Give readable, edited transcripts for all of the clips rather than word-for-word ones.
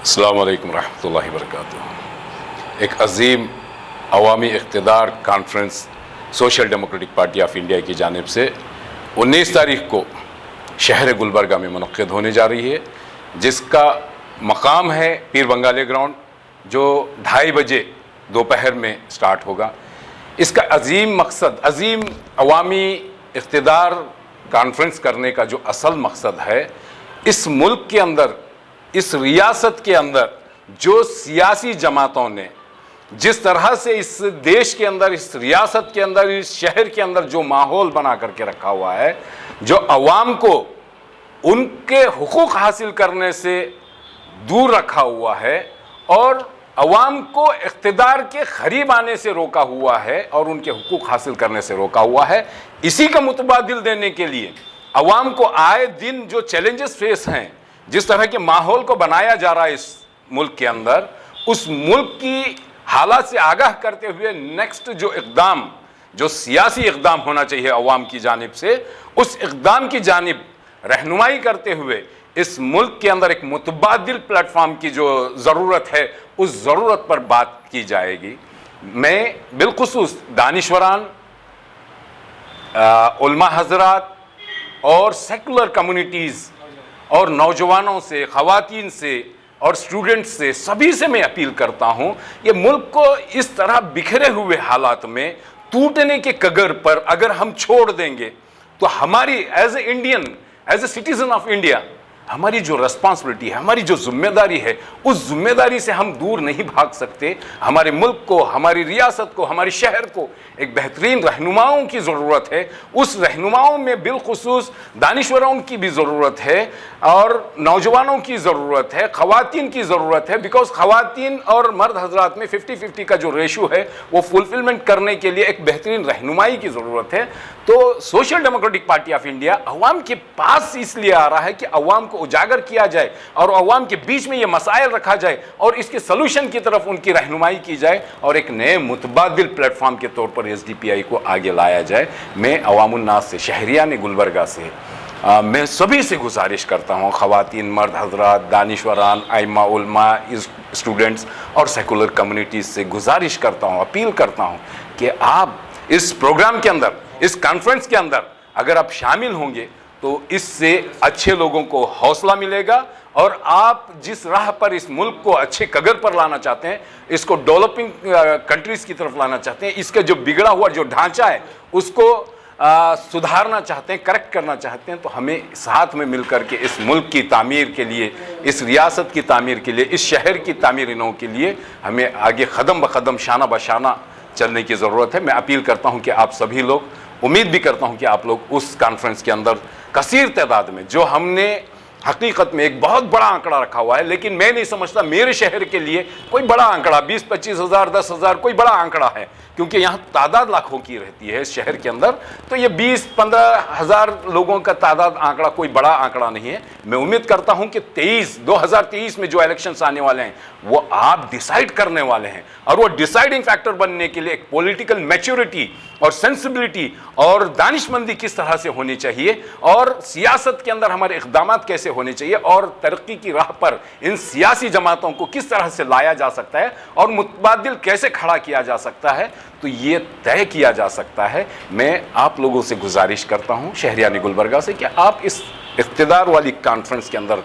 अस्सलामु अलैकुम रहमतुल्लाहि वबरकातुहू। एक अजीम अवामी इक़्तिदार conference social democratic party of India की जानिब से 19 तारीख को शहर गुलबर्गा में मुनक़्क़िद होने जा रही है, जिसका मकाम है पीर बंगाली ग्राउंड, जो 2:30 बजे दोपहर में स्टार्ट होगा। इसका अजीम मकसद, अजीम अवामी इक़्तिदार कॉन्फ्रेंस करने का जो असल मकसद है, इस मुल्क के अंदर, इस रियासत के अंदर जो सियासी जमातों ने जिस तरह से इस देश के अंदर, इस रियासत के अंदर, इस शहर के अंदर जो माहौल बना करके रखा हुआ है, जो अवाम को उनके हुकूक हासिल करने से दूर रखा हुआ है और अवाम को इक़्तिदार के करीब आने से रोका हुआ है और उनके हुकूक हासिल करने से रोका हुआ है, इसी का मुतबादिल देने के लिए अवाम को आए दिन जो चैलेंजेस फेस हैं, जिस तरह के माहौल को बनाया जा रहा है इस मुल्क के अंदर, उस मुल्क की हालात से आगाह करते हुए नेक्स्ट जो इक़दाम, जो सियासी इक़दाम होना चाहिए अवाम की जानिब से, उस इक़दाम की जानिब रहनुमाई करते हुए इस मुल्क के अंदर एक मुतबादिल प्लेटफॉर्म की जो ज़रूरत है, उस ज़रूरत पर बात की जाएगी। मैं बिलखुसूस दानिश्वरान, उलमा हज़रात और सेकुलर कम्युनिटीज़ और नौजवानों से, ख़वातीन से और स्टूडेंट्स से, सभी से मैं अपील करता हूँ, ये मुल्क को इस तरह बिखरे हुए हालात में टूटने के कगार पर अगर हम छोड़ देंगे तो हमारी as a Indian, as a citizen of India, हमारी जो रिस्पॉन्सिबिलिटी है, हमारी जो जिम्मेदारी है, उस जिम्मेदारी से हम दूर नहीं भाग सकते। हमारे मुल्क को, हमारी रियासत को, हमारे शहर को एक बेहतरीन रहनुमाओं की ज़रूरत है। उस रहनुमाओं में बिलखुसूस दानिश्वरों की भी ज़रूरत है और नौजवानों की ज़रूरत है, ख़वातीन की ज़रूरत है, बिकॉज ख़वातीन और मर्द हजरात में 50-50 का जो रेशो है, वो फुलफिलमेंट करने के लिए एक बेहतरीन रहनुमाई की ज़रूरत है। तो social democratic party of India अवाम के पास इसलिए आ रहा है कि अवाम को उजागर किया जाए और अवाम के बीच में ये मसाइल रखा जाए और इसके सलूशन की तरफ उनकी रहनुमाई की जाए और एक नए मुतबादिल प्लेटफॉर्म के तौर पर SDPI को आगे लाया जाए। मैं अवामुन्नास से, शहरियान गुलबर्गा से, मैं सभी से गुजारिश करता हूँ, ख़वातीन, मर्द हजरात, दानिश्वरान, आइमा, उलमा, स्टूडेंट्स और सेकुलर कम्युनिटीज़ से गुजारिश करता हूँ, अपील करता हूँ कि आप इस प्रोग्राम के अंदर, इस कॉन्फ्रेंस के अंदर अगर आप शामिल होंगे तो इससे अच्छे लोगों को हौसला मिलेगा और आप जिस राह पर इस मुल्क को अच्छे कगर पर लाना चाहते हैं, इसको डेवलपिंग कंट्रीज़ की तरफ लाना चाहते हैं, इसका जो बिगड़ा हुआ जो ढांचा है उसको सुधारना चाहते हैं, करेक्ट करना चाहते हैं, तो हमें साथ में मिलकर के इस मुल्क की तामीर के लिए, इस रियासत की तामीर के लिए, इस शहर की तामीर के लिए हमें आगे कदम ब कदम, शाना ब शाना चलने की ज़रूरत है। मैं अपील करता हूं कि आप सभी लोग, उम्मीद भी करता हूं कि आप लोग उस कॉन्फ्रेंस के अंदर कसीर तादाद में, जो हमने हकीकत में एक बहुत बड़ा आंकड़ा रखा हुआ है, लेकिन मैं नहीं समझता मेरे शहर के लिए कोई बड़ा आंकड़ा 20-25 हज़ार, 10 हज़ार कोई बड़ा आंकड़ा है, क्योंकि यहाँ तादाद लाखों की रहती है इस शहर के अंदर। तो ये 20-15 हज़ार लोगों का तादाद आंकड़ा कोई बड़ा आंकड़ा नहीं है। मैं उम्मीद करता हूँ कि 2023 में जो इलेक्शंस आने वाले हैं वो आप डिसाइड करने वाले हैं और वो डिसाइडिंग फैक्टर बनने के लिए एक पॉलिटिकल मैच्योरिटी और सेंसिबिलिटी और दानिशमंदी किस तरह से होनी चाहिए और सियासत के अंदर हमारे इक़दामात कैसे होने चाहिए और तरक्की की राह पर इन सियासी जमातों को किस तरह से लाया जा सकता है और मुतबादिल कैसे खड़ा किया जा सकता है, तो ये तय किया जा सकता है। मैं आप लोगों से गुजारिश करता हूँ, शहरियान गुलबर्गा से, कि आप इस इक़्तिदार वाली कॉन्फ्रेंस के अंदर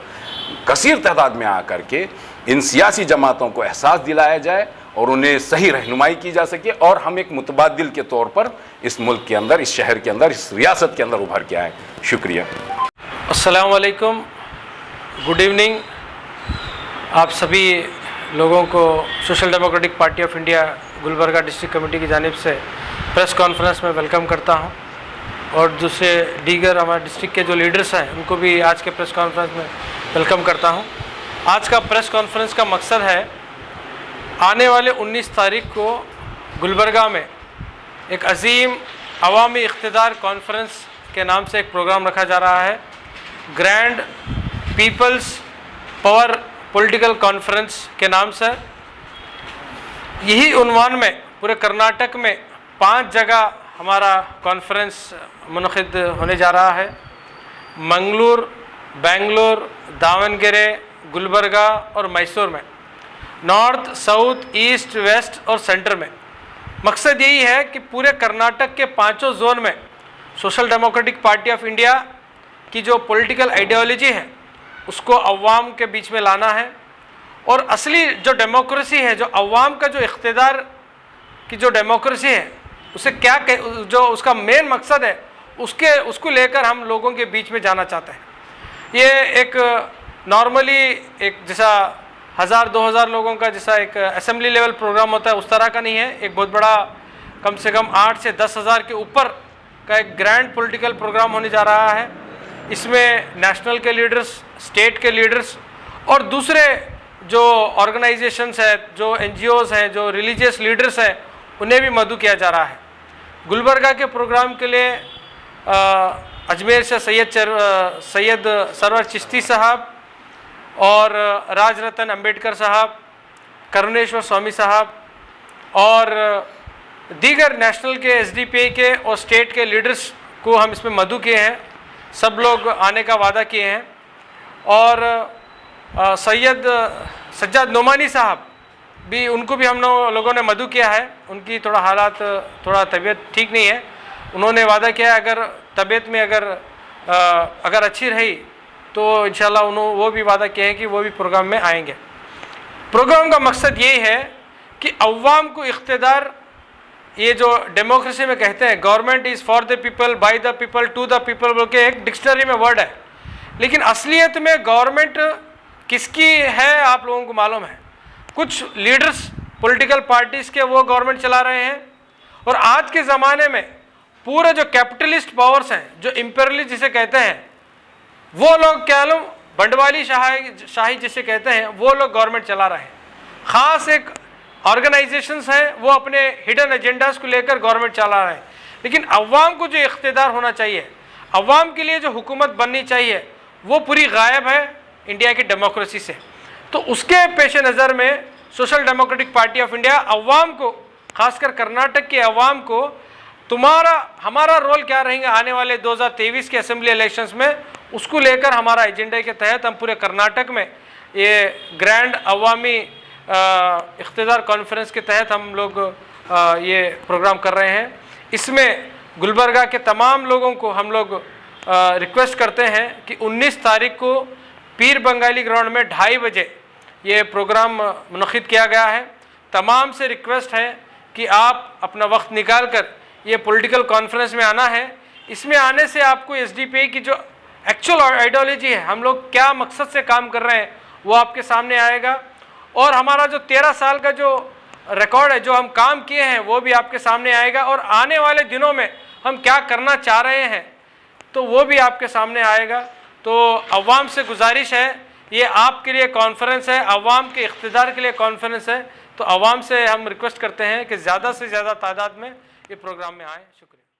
कसीर तादाद में आकर के इन सियासी जमातों को एहसास दिलाया जाए और उन्हें सही रहनुमाई की जा सके और हम एक मुतबादिल के तौर पर इस मुल्क के अंदर, इस शहर के अंदर, इस रियासत के अंदर उभर के आए। शुक्रिया। अस्सलाम वालेकुम, गुड इवनिंग। आप सभी लोगों को social democratic party of India Gulbarga district committee की जानिब से प्रेस कॉन्फ्रेंस में वेलकम करता हूं और दूसरे दीगर हमारे डिस्ट्रिक्ट के जो लीडर्स हैं उनको भी आज के प्रेस कॉन्फ्रेंस में वेलकम करता हूं। आज का प्रेस कॉन्फ्रेंस का मकसद है, आने वाले 19 तारीख को गुलबर्गा में एक अजीम अवामी इक़्तिदार कॉन्फ्रेंस के नाम से एक प्रोग्राम रखा जा रहा है, grand peoples power political conference के नाम से। यही उन्वान में पूरे कर्नाटक में 5 जगह हमारा कॉन्फ्रेंस मुनक़िद होने जा रहा है। मंगलूर, बेंगलुरु, दावणगेरे, गुलबर्गा और मैसूर में, नॉर्थ, साउथ, ईस्ट, वेस्ट और सेंटर में। मकसद यही है कि पूरे कर्नाटक के 5 जोन में social democratic party of India की जो पॉलिटिकल आइडियोलॉजी है उसको अवाम के बीच में लाना है, और असली जो डेमोक्रेसी है, जो अवाम का जो इख्तिदार की जो डेमोक्रेसी है, उसे क्या जो उसका मेन मकसद है उसको लेकर हम लोगों के बीच में जाना चाहते हैं। ये एक नॉर्मली एक जैसा 1000-2000 लोगों का जैसा एक असेंबली लेवल प्रोग्राम होता है उस तरह का नहीं है। एक बहुत बड़ा, कम से कम 8 से 10 हज़ार के ऊपर का एक ग्रैंड पॉलिटिकल प्रोग्राम होने जा रहा है। इसमें नेशनल के लीडर्स, स्टेट के लीडर्स और दूसरे जो ऑर्गेनाइजेशंस है, जो NGOs हैं, जो रिलीजियस लीडर्स हैं, उन्हें भी मदऊ किया जा रहा है। गुलबर्गा के प्रोग्राम के लिए अजमेर से सैयद सरवर चिश्ती साहब और राजरतन अंबेडकर साहब, करुणेश्वर स्वामी साहब और दीगर नेशनल के SDPI के और स्टेट के लीडर्स को हम इसमें मदऊ किए हैं। सब लोग आने का वादा किए हैं। और सैयद सज्जाद नोमानी साहब भी, उनको भी हम लोगों ने मदऊ किया है। उनकी थोड़ा तबीयत ठीक नहीं है। उन्होंने वादा किया है अगर तबीयत में अगर अच्छी रही तो इंशाल्लाह वो भी वादा किए हैं कि वो भी प्रोग्राम में आएंगे। प्रोग्राम का मकसद यही है कि अवाम को इख्तिदार, ये जो डेमोक्रेसी में कहते हैं government is for the people, by the people, to the people बोल के एक डिक्शनरी में वर्ड है, लेकिन असलियत में गवर्नमेंट किसकी है आप लोगों को मालूम है। कुछ लीडर्स पॉलिटिकल पार्टीज़ के वो गवर्नमेंट चला रहे हैं, और आज के ज़माने में पूरे जो कैपिटलिस्ट पावर्स हैं, जो इंपीरियलिस्ट जिसे कहते हैं, वो लोग क्या लो बंडवाली शाही जिसे कहते हैं, वो लोग गवर्नमेंट चला रहे हैं। ख़ास एक ऑर्गेनाइजेशंस हैं वो अपने हिडन एजेंडाज को लेकर गवर्नमेंट चला रहे हैं, लेकिन अवाम को जो इख्तिदार होना चाहिए, अवाम के लिए जो हुकूमत बननी चाहिए, वो पूरी गायब है इंडिया की डेमोक्रेसी से। तो उसके पेश नज़र में social democratic party of India अवाम को, खासकर कर्नाटक के अवाम को, हमारा रोल क्या रहेंगे आने वाले 2023 के असेंबली इलेक्शंस में, उसको लेकर हमारा एजेंडे के तहत हम पूरे कर्नाटक में ये ग्रैंड अवामी इख्तिदार कॉन्फ्रेंस के तहत हम लोग ये प्रोग्राम कर रहे हैं। इसमें गुलबर्गा के तमाम लोगों को हम लोग रिक्वेस्ट करते हैं कि 19 तारीख को पीर बंगाली ग्राउंड में 2:30 बजे ये प्रोग्राम मुनक़िद किया गया है। तमाम से रिक्वेस्ट है कि आप अपना वक्त निकाल कर ये पॉलिटिकल कॉन्फ्रेंस में आना है। इसमें आने से आपको SDPI की जो एक्चुअल आइडियोलॉजी है, हम लोग क्या मकसद से काम कर रहे हैं, वो आपके सामने आएगा, और हमारा जो 13 साल का जो रिकॉर्ड है, जो हम काम किए हैं, वो भी आपके सामने आएगा, और आने वाले दिनों में हम क्या करना चाह रहे हैं तो वो भी आपके सामने आएगा। तो अवाम से गुजारिश है, ये आपके लिए कॉन्फ्रेंस है, अवाम के इख्तिदार के लिए कॉन्फ्रेंस है, तो अवाम से हम रिक्वेस्ट करते हैं कि ज़्यादा से ज़्यादा तादाद में ये प्रोग्राम में आएँ। शुक्रिया।